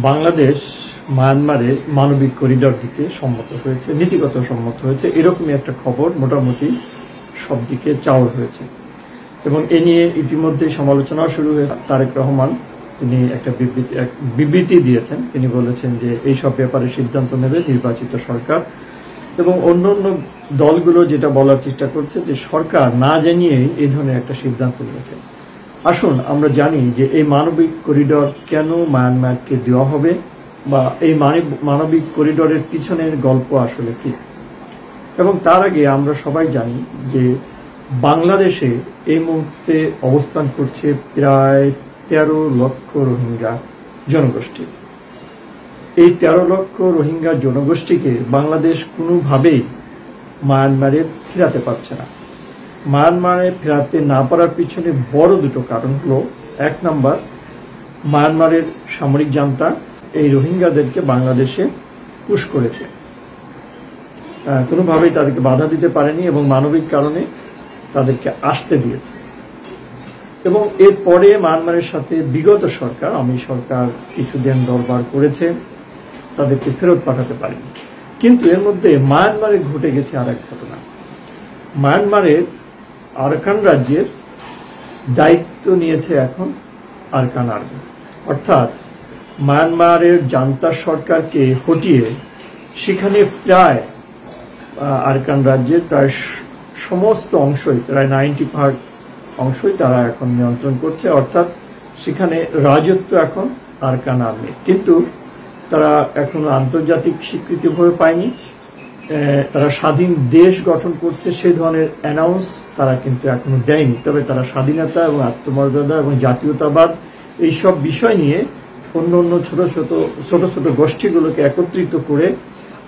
বাংলাদেশ মায়ানমারে মানবিক করিডর দিতে সম্মত হয়েছে, নীতিগত সম্মত হয়েছে, এরকমই একটা খবর মোটামুটি সব দিকে চাউর হয়েছে। এবং এ নিয়ে ইতিমধ্যে সমালোচনাও শুরু হয়েছে। তারেক রহমান তিনি একটা বিবৃতি দিয়েছেন। তিনি বলেছেন যে এই সব ব্যাপারে সিদ্ধান্ত নেবে নির্বাচিত সরকার, এবং অন্যান্য দলগুলো যেটা বলার চেষ্টা করছে যে সরকার না জানিয়েই এই ধরনের একটা সিদ্ধান্ত নিয়েছে। আসুন আমরা জানি যে এই মানবিক করিডর কেন মায়ানমারকে দেওয়া হবে, বা এই মানবিক করিডরের পিছনের গল্প আসলে কি। এবং তার আগে আমরা সবাই জানি যে বাংলাদেশে এই মুহূর্তে অবস্থান করছে প্রায় 13 লক্ষ রোহিঙ্গা জনগোষ্ঠী। এই 13 লক্ষ রোহিঙ্গা জনগোষ্ঠীকে বাংলাদেশ কোনোভাবেই মায়ানমারে ফেরাতে পারছে না। মায়ানমারে ফেরাতে না পারার পিছনে বড় দুটো কারণ হলো, 1 নম্বর, মায়ানমারের সামরিক জান্তা এই রোহিঙ্গাদেরকে বাংলাদেশে পুশ করেছে, কোনোভাবেই তাদেরকে বাধা দিতে পারেনি এবং মানবিক কারণে তাদেরকে আসতে দিয়েছে। এবং এরপরে মায়ানমারের সাথে বিগত সরকার, আওয়ামী সরকার কিছুদিন দরবার করেছে, তাদেরকে ফেরত পাঠাতে পারেনি। কিন্তু এর মধ্যে মায়ানমারে ঘটে গেছে আর এক ঘটনা। মায়ানমারের আরাকান রাজ্যের দায়িত্ব নিয়েছে এখন আরাকান আর্মি, অর্থাৎ মায়ানমারের জান্তা সরকারকে হটিয়ে সেখানে প্রায় আরাকান রাজ্যের প্রায় সমস্ত অংশই, প্রায় 90% অংশই তারা এখন নিয়ন্ত্রণ করছে, অর্থাৎ সেখানে রাজত্ব এখন আরাকান আর্মি। কিন্তু তারা এখনো আন্তর্জাতিক স্বীকৃতিভাবে পায়নি। তারা স্বাধীন দেশ গঠন করছে সেই ধরনের অ্যানাউন্স তারা কিন্তু এখনো দেয়নি। তবে তারা স্বাধীনতা এবং আত্মমর্যাদা এবং জাতীয়তাবাদ এইসব বিষয় নিয়ে অন্য অন্য ছোট ছোট গোষ্ঠীগুলোকে একত্রিত করে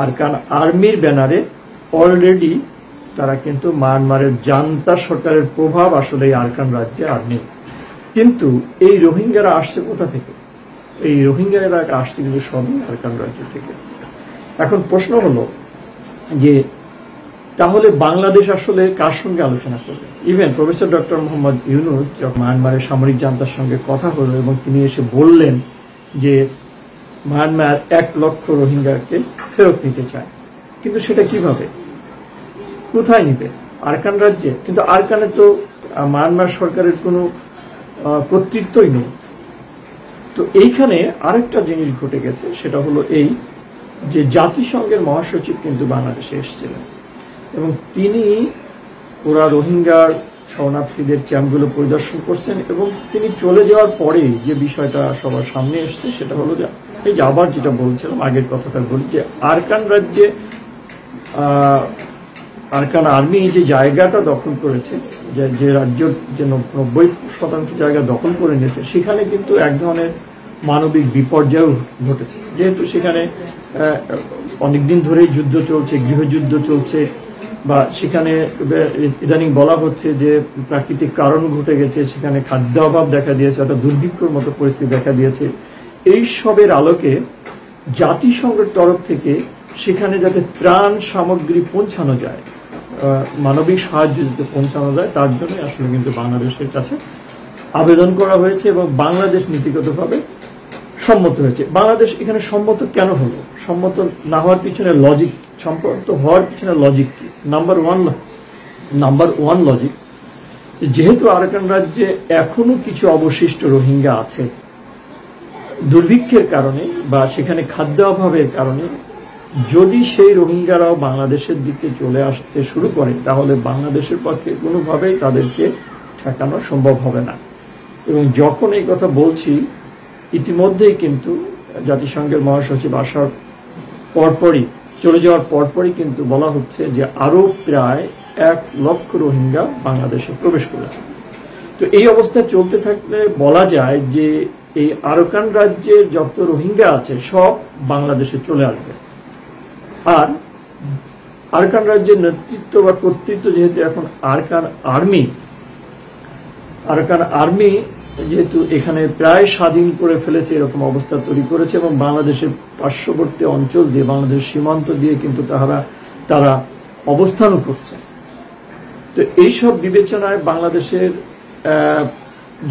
আরাকান আর্মির ব্যানারে অলরেডি তারা কিন্তু মায়ানমারের জান্তা সরকারের প্রভাব আসলে এই আরাকান রাজ্যে আর নেই। কিন্তু এই রোহিঙ্গারা আসছে কোথা থেকে? এই রোহিঙ্গারা আসছে কিন্তু সবই আরাকান রাজ্য থেকে। এখন প্রশ্ন হলো যে তাহলে বাংলাদেশ আসলে কার সঙ্গে আলোচনা করবে? Even professor doctor Mohammad Yunus যখন মায়ানমারের সামরিক জান্তার সঙ্গে কথা হলো এবং তিনি এসে বললেন যে মায়ানমার 1 লক্ষ রোহিঙ্গাকে ফেরত নিতে চায়, কিন্তু সেটা কিভাবে, কোথায় নিবে? আরাকান রাজ্যে। কিন্তু আরাকানে তো মায়ানমার সরকারের কোনো কর্তৃত্বই নেই। তো এইখানে আরেকটা জিনিস ঘটে গেছে, সেটা হলো এই যে জাতিসংঘের মহাসচিব কিন্তু বাংলাদেশে এসেছিলেন এবং তিনি পুরা রোহিঙ্গার শরণার্থীদের ক্যাম্পগুলো পরিদর্শন করছেন। এবং তিনি চলে যাওয়ার পরে যে বিষয়টা সবার সামনে এসছে সেটা হলো যে এই যে আবার যেটা বলছিলাম, আগের কথাটা বলি, যে আরাকান রাজ্যে আরাকান আর্মি যে জায়গাটা দখল করেছে, যে রাজ্যের যে 90% জায়গা দখল করে নিয়েছে, সেখানে কিন্তু এক ধরনের মানবিক বিপর্যয় ঘটেছে। যেহেতু সেখানে অনেকদিন ধরেই যুদ্ধ চলছে, গৃহযুদ্ধ চলছে, বা সেখানে ইদানিং বলা হচ্ছে যে প্রাকৃতিক কারণ ঘটে গেছে, সেখানে খাদ্য অভাব দেখা দিয়েছে, একটা দুর্ভিক্ষর মতো পরিস্থিতি দেখা দিয়েছে। এই সবের আলোকে জাতিসংঘের তরফ থেকে সেখানে যাতে ত্রাণ সামগ্রী পৌঁছানো যায়, মানবিক সাহায্য যাতে পৌঁছানো যায়, তার জন্য আসলে কিন্তু বাংলাদেশের কাছে আবেদন করা হয়েছে এবং বাংলাদেশ নীতিগতভাবে সম্মত হয়েছে। বাংলাদেশ এখানে সম্মত কেন হলো? সম্মত না হওয়ার পিছনে লজিক, সম্মত হওয়ার পিছনে লজিক কি? নাম্বার ওয়ান লজিক, যেহেতু আরাকান রাজ্যে এখনো কিছু অবশিষ্ট রোহিঙ্গা আছে, দুর্ভিক্ষের কারণে বা সেখানে খাদ্য অভাবের কারণে যদি সেই রোহিঙ্গারাও বাংলাদেশের দিকে চলে আসতে শুরু করে, তাহলে বাংলাদেশের পক্ষে কোনোভাবেই তাদেরকে ঠেকানো সম্ভব হবে না। এবং যখন এই কথা বলছি, ইতিমধ্যেই কিন্তু জাতিসংঘের মহাসচিব আসার পরপরই, চলে যাওয়ার পরপরই কিন্তু বলা হচ্ছে যে আরো প্রায় 1 লক্ষ রোহিঙ্গা বাংলাদেশে প্রবেশ করেছে। তো এই অবস্থা চলতে থাকলে বলা যায় যে এই আরাকান রাজ্যের যত রোহিঙ্গা আছে সব বাংলাদেশে চলে আসবে। আর আরাকান রাজ্যের নেতৃত্ব বা কর্তৃত্ব যেহেতু এখন আরাকান আর্মি যেহেতু এখানে প্রায় স্বাধীন করে ফেলেছে, এরকম অবস্থা তৈরি করেছে এবং বাংলাদেশের পার্শ্ববর্তী অঞ্চল দিয়ে, বাংলাদেশের সীমান্ত দিয়ে কিন্তু তারা অবস্থানও করছে। তো এইসব বিবেচনায় বাংলাদেশের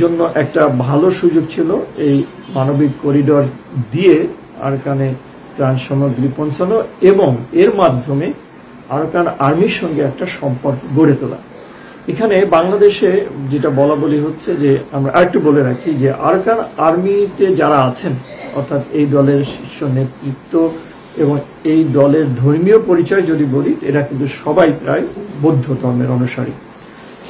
জন্য একটা ভালো সুযোগ ছিল এই মানবিক করিডর দিয়ে আরাকানে ত্রাণ সামগ্রী পৌঁছানো এবং এর মাধ্যমে আরাকান আর্মির সঙ্গে একটা সম্পর্ক গড়ে তোলা। এখানে বাংলাদেশে যেটা বলা বলি হচ্ছে যে, আমরা আরেকটু বলে রাখি যে আরাকান আর্মিতে যারা আছেন, অর্থাৎ এই দলের শীর্ষ নেতৃত্ব এবং এই দলের ধর্মীয় পরিচয় যদি বলি, এরা কিন্তু সবাই প্রায় বৌদ্ধ ধর্মের অনুসারী।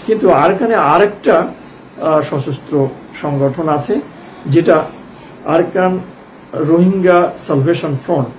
কিন্তু আরাকানে আরেকটা সশস্ত্র সংগঠন আছে, যেটা আরাকান রোহিঙ্গা সালভেশন ফ্রন্ট,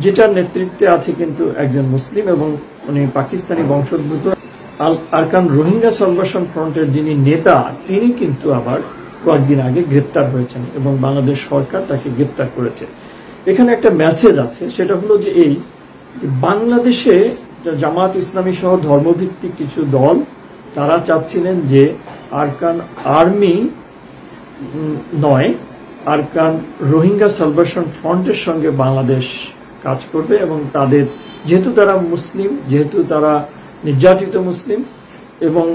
যেটার নেতৃত্বে আছে কিন্তু একজন মুসলিম এবং উনি পাকিস্তানি বংশোদ্ভূত। আরাকান রোহিঙ্গা সালভেশন ফ্রন্টের যিনি নেতা, তিনি কিন্তু আবার কয়েকদিন আগে গ্রেপ্তার হয়েছেন এবং বাংলাদেশ সরকার তাকে গ্রেপ্তার করেছে। এখানে একটা মেসেজ আছে, সেটা হলো যে এই বাংলাদেশে জামাত ইসলামী সহ ধর্মভিত্তিক কিছু দল, তারা চাচ্ছিলেন যে আরাকান আর্মি নয়, আরাকান রোহিঙ্গা সালভেশন ফ্রন্টের সঙ্গে বাংলাদেশ কাজ করবে এবং তাদের, যেহেতু তারা মুসলিম, যেহেতু তারা নির্যাতিত মুসলিম এবং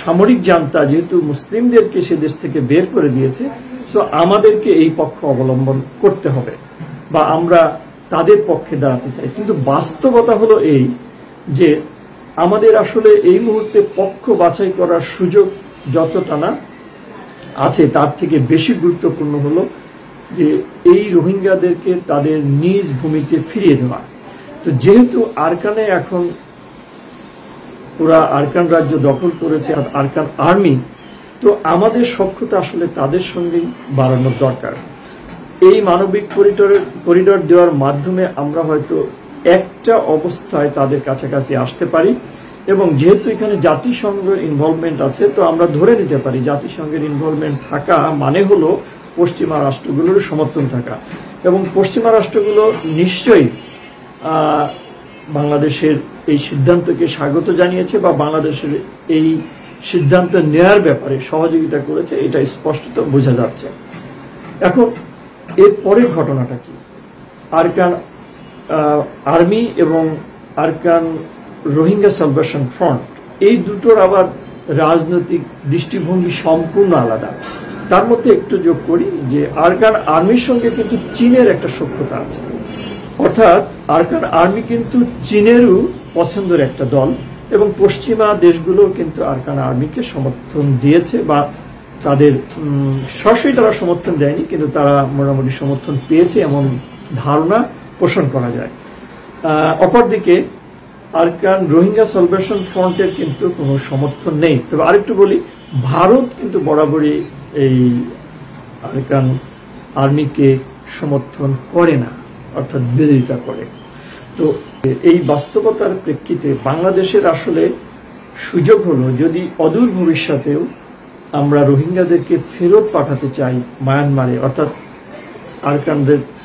সামরিক জান্তা যেহেতু মুসলিমদেরকে সে দেশ থেকে বের করে দিয়েছে, সো আমাদেরকে এই পক্ষ অবলম্বন করতে হবে বা আমরা তাদের পক্ষে দাঁড়াতে চাই। কিন্তু বাস্তবতা হলো এই যে আমাদের আসলে এই মুহূর্তে পক্ষ বাছাই করার সুযোগ যতটা না আছে, তার থেকে বেশি গুরুত্বপূর্ণ হলো যে এই রোহিঙ্গাদেরকে তাদের নিজ ভূমিতে ফিরিয়ে দেওয়া। তো যেহেতু আরাকানে এখন পুরা আরাকান রাজ্য দখল করেছে আরাকান আর্মি, তো আমাদের সখ্যতা আসলে তাদের সঙ্গেই বাড়ানোর দরকার। এই মানবিক করিডর দেওয়ার মাধ্যমে আমরা হয়তো একটা অবস্থায় তাদের কাছাকাছি আসতে পারি এবং যেহেতু এখানে জাতিসংঘের ইনভলভমেন্ট আছে, তো আমরা ধরে নিতে পারি জাতিসংঘের ইনভলভমেন্ট থাকা মানে হলো পশ্চিমা রাষ্ট্রগুলোর সমর্থন থাকা এবং পশ্চিমা রাষ্ট্রগুলো নিশ্চয়ই বাংলাদেশের এই সিদ্ধান্তকে স্বাগত জানিয়েছে বা বাংলাদেশের এই সিদ্ধান্ত নেয়ার ব্যাপারে সহযোগিতা করেছে, এটা স্পষ্টত বোঝা যাচ্ছে। এখন এর পরের ঘটনাটা কি? আরাকান আর্মি এবং আরাকান রোহিঙ্গা সালভেশন ফ্রন্ট, এই দুটোর আবার রাজনৈতিক দৃষ্টিভঙ্গি সম্পূর্ণ আলাদা। তার মধ্যে একটু যোগ করি যে আরাকান আর্মির সঙ্গে কিন্তু চীনের একটা সখ্যতা আছে, অর্থাৎ আরাকান আর্মি কিন্তু চীনেরও পছন্দের একটা দল এবং পশ্চিমা দেশগুলো কিন্তু আরাকান আর্মিকে সমর্থন দিয়েছে বা তাদের সরাসরি তারা সমর্থন দেয়নি, কিন্তু তারা মোটামুটি সমর্থন পেয়েছে এমন ধারণা পোষণ করা যায়। অপরদিকে আরাকান রোহিঙ্গা সালভেশন ফ্রন্টের কিন্তু কোনো সমর্থন নেই। তবে আরেকটু বলি, ভারত কিন্তু বরাবরই এই আরাকান আর্মিকে সমর্থন করে না, অর্থাৎ বিরোধিতা করে। তো এই বাস্তবতার প্রেক্ষিতে বাংলাদেশের আসলে সুযোগ হলো, যদি অদূর ভবিষ্যতেও আমরা রোহিঙ্গাদেরকে ফেরত পাঠাতে চাই মায়ানমারে, অর্থাৎ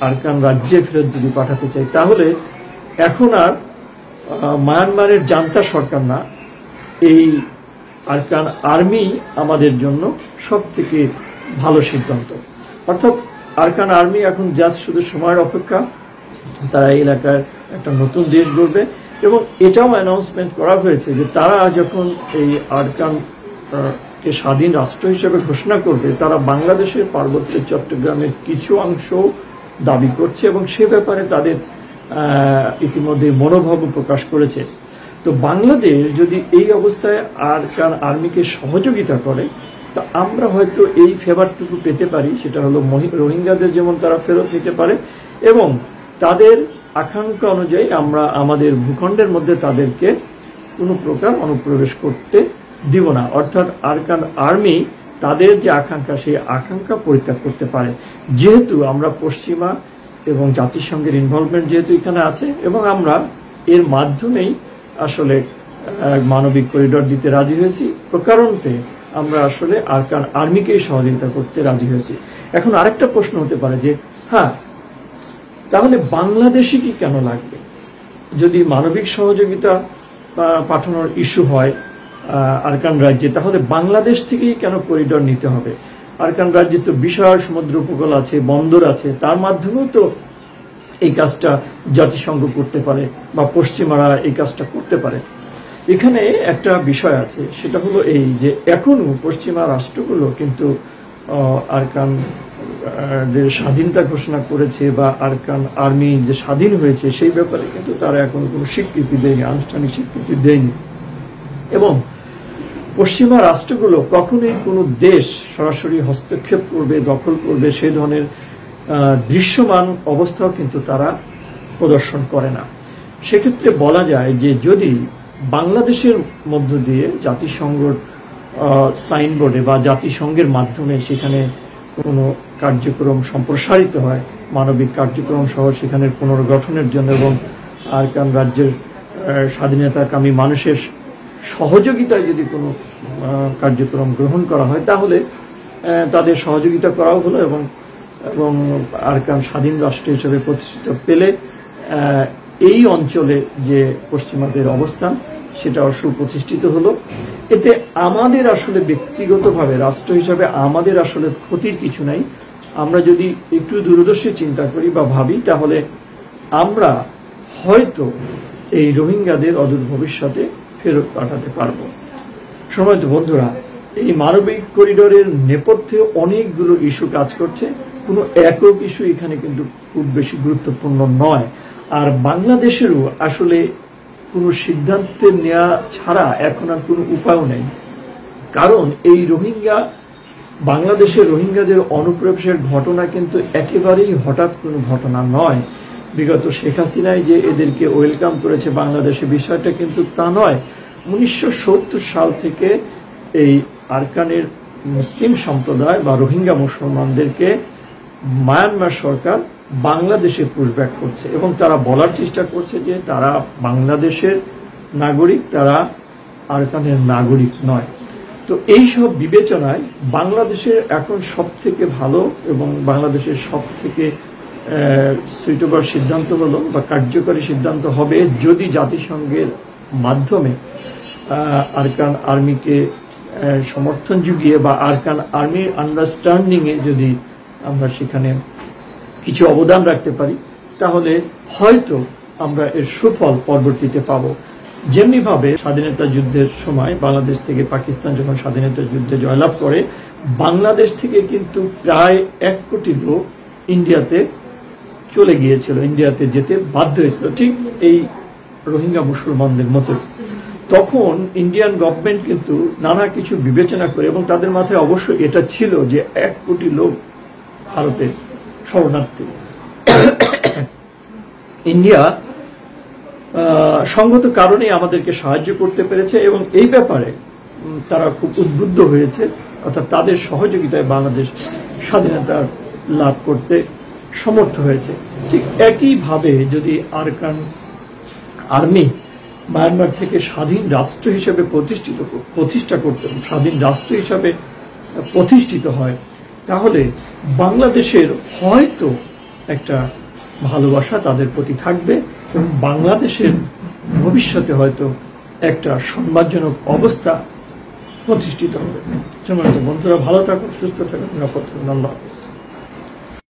আরাকান রাজ্যে ফেরত যদি পাঠাতে চাই, তাহলে এখন আর মায়ানমারের জান্তা সরকার না, এই আরাকান আর্মি আমাদের জন্য সব থেকে ভালো সিদ্ধান্ত। অর্থাৎ আরাকান আর্মি এখন জাস্ট শুধু সময়ের অপেক্ষা, তারা এই এলাকায় একটা নতুন দেশ গড়বে এবং এটাও অ্যানাউন্সমেন্ট করা হয়েছে যে তারা যখন এই আরাকানকে স্বাধীন রাষ্ট্র হিসেবে ঘোষণা করবে, তারা বাংলাদেশের পার্বত্য চট্টগ্রামের কিছু অংশ দাবি করছে এবং সে ব্যাপারে তাদের ইতিমধ্যে মনোভাবও প্রকাশ করেছে। তো বাংলাদেশ যদি এই অবস্থায় আরাকান আর্মিকে সহযোগিতা করে, তা আমরা হয়তো এই ফেভারটুকু পেতে পারি, সেটা হলো রোহিঙ্গাদের যেমন তারা ফেরত নিতে পারে এবং তাদের আকাঙ্ক্ষা অনুযায়ী আমরা আমাদের ভূখণ্ডের মধ্যে তাদেরকে কোনো প্রকার অনুপ্রবেশ করতে দিব না। অর্থাৎ আরাকান আর্মি তাদের যে আকাঙ্ক্ষা, সেই আকাঙ্ক্ষা পরিত্যাগ করতে পারে, যেহেতু আমরা পশ্চিমা এবং জাতিসংঘের ইনভলভমেন্ট যেহেতু এখানে আছে এবং আমরা এর মাধ্যমেই আসলে মানবিক করিডর দিতে রাজি হয়েছি, প্রকারান্তে আমরা আসলে আরাকান আর্মিকেই সহযোগিতা করতে রাজি হয়েছি। এখন আরেকটা প্রশ্ন হতে পারে যে হ্যাঁ, তাহলে বাংলাদেশি কি কেন লাগবে? যদি মানবিক সহযোগিতা পাঠানোর ইস্যু হয় আরাকান রাজ্যে, তাহলে বাংলাদেশ থেকেই কেন করিডর নিতে হবে? আরাকান রাজ্যে তো বিশাল সমুদ্র উপকূল আছে, বন্দর আছে, তার মাধ্যমেও তো এই কাজটা জাতিসংঘ করতে পারে বা পশ্চিমারা এই কাজটা করতে পারে। এখানে একটা বিষয় আছে, সেটা হলো এই যে এখনো পশ্চিমা রাষ্ট্রগুলো কিন্তু আরকান স্বাধীনতা ঘোষণা করেছে বা আরকান আর্মি যে স্বাধীন হয়েছে সেই ব্যাপারে কিন্তু তারা এখন কোনো স্বীকৃতি দেয়নি, আনুষ্ঠানিক স্বীকৃতি দেয়নি। এবং পশ্চিমা রাষ্ট্রগুলো কখনোই কোনো দেশ সরাসরি হস্তক্ষেপ করবে, দখল করবে, সেই ধরনের দৃশ্যমান অবস্থাও কিন্তু তারা প্রদর্শন করে না। সেক্ষেত্রে বলা যায় যে যদি বাংলাদেশের মধ্য দিয়ে জাতিসংঘের সাইনবোর্ডে বা জাতিসংঘের মাধ্যমে সেখানে কোনো কার্যক্রম সম্প্রসারিত হয়, মানবিক কার্যক্রম সহ সেখানের পুনর্গঠনের জন্য এবং আরকান রাজ্যের স্বাধীনতাকামী মানুষের সহযোগিতায় যদি কোনো কার্যক্রম গ্রহণ করা হয়, তাহলে তাদের সহযোগিতা করাও হলো এবং আরকান স্বাধীন রাষ্ট্র হিসেবে প্রতিষ্ঠিত পেলে এই অঞ্চলে যে পশ্চিমাদের অবস্থান সেটাও সুপ্রতিষ্ঠিত হলো। এতে আমাদের আসলে ব্যক্তিগতভাবে রাষ্ট্র হিসাবে আমাদের আসলে ক্ষতির কিছু নাই। আমরা যদি একটু দূরদর্শী চিন্তা করি বা ভাবি, তাহলে আমরা হয়তো এই রোহিঙ্গাদের অদূর ভবিষ্যতে ফেরত পাঠাতে পারব। সম্মানিত বন্ধুরা, এই মানবিক করিডোরের নেপথ্যে অনেকগুলো ইস্যু কাজ করছে, কোনো একক ইস্যু এখানে কিন্তু খুব বেশি গুরুত্বপূর্ণ নয়। আর বাংলাদেশেরও আসলে কোনো সিদ্ধান্ত নেওয়া ছাড়া এখন আর কোনো উপায়ও নেই। কারণ এই বাংলাদেশের রোহিঙ্গাদের অনুপ্রবেশের ঘটনা কিন্তু একেবারেই হঠাৎ কোনো ঘটনা নয়। বিগত শেখ হাসিনাই যে এদেরকে ওয়েলকাম করেছে বাংলাদেশে, বিষয়টা কিন্তু তা নয়। 1970 সাল থেকে এই আরকানের মুসলিম সম্প্রদায় বা রোহিঙ্গা মুসলমানদেরকে মায়ানমার সরকার বাংলাদেশে পুশব্যাক করছে এবং তারা বলার চেষ্টা করছে যে তারা বাংলাদেশের নাগরিক, তারা আরকানের নাগরিক নয়। তো এই সব বিবেচনায় বাংলাদেশের এখন সব থেকে ভালো এবং বাংলাদেশের সব থেকে সুইটেবল সিদ্ধান্ত হলো বা কার্যকরী সিদ্ধান্ত হবে যদি জাতিসংঘের মাধ্যমে আরকান আর্মিকে সমর্থন জুগিয়ে বা আরকান আর্মির আন্ডারস্ট্যান্ডিংয়ে যদি আমরা সেখানে কিছু অবদান রাখতে পারি, তাহলে হয়তো আমরা এর সুফল পরবর্তীতে পাব। যেমনিভাবে স্বাধীনতা যুদ্ধের সময় বাংলাদেশ থেকে পাকিস্তান যখন স্বাধীনতা যুদ্ধে জয়লাভ করে, বাংলাদেশ থেকে কিন্তু প্রায় 1 কোটি লোক ইন্ডিয়াতে চলে গিয়েছিল, ইন্ডিয়াতে যেতে বাধ্য হয়েছিল, ঠিক এই রোহিঙ্গা মুসলমানদের মতো। তখন ইন্ডিয়ান গভর্নমেন্ট কিন্তু নানা কিছু বিবেচনা করে এবং তাদের মাথায় অবশ্য এটা ছিল যে 1 কোটি লোক ভারতে শরণার্থী। ইন্ডিয়া সঙ্গত কারণে আমাদেরকে সাহায্য করতে পেরেছে এবং এই ব্যাপারে তারা খুব উদ্বুদ্ধ হয়েছে, অর্থাৎ তাদের সহযোগিতায় বাংলাদেশ স্বাধীনতা লাভ করতে সমর্থ হয়েছে। ঠিক একইভাবে যদি আরকান আর্মি মায়ানমার থেকে স্বাধীন রাষ্ট্র হিসেবে স্বাধীন রাষ্ট্র হিসেবে প্রতিষ্ঠিত হয়, তাহলে বাংলাদেশের হয়তো একটা ভালোবাসা তাদের প্রতি থাকবে এবং বাংলাদেশের ভবিষ্যতে হয়তো একটা সম্মানজনক অবস্থা প্রতিষ্ঠিত হবে। বন্ধুরা, ভালো থাকুন, সুস্থ থাকুন, নিরাপদ থাকুন। ধন্যবাদ।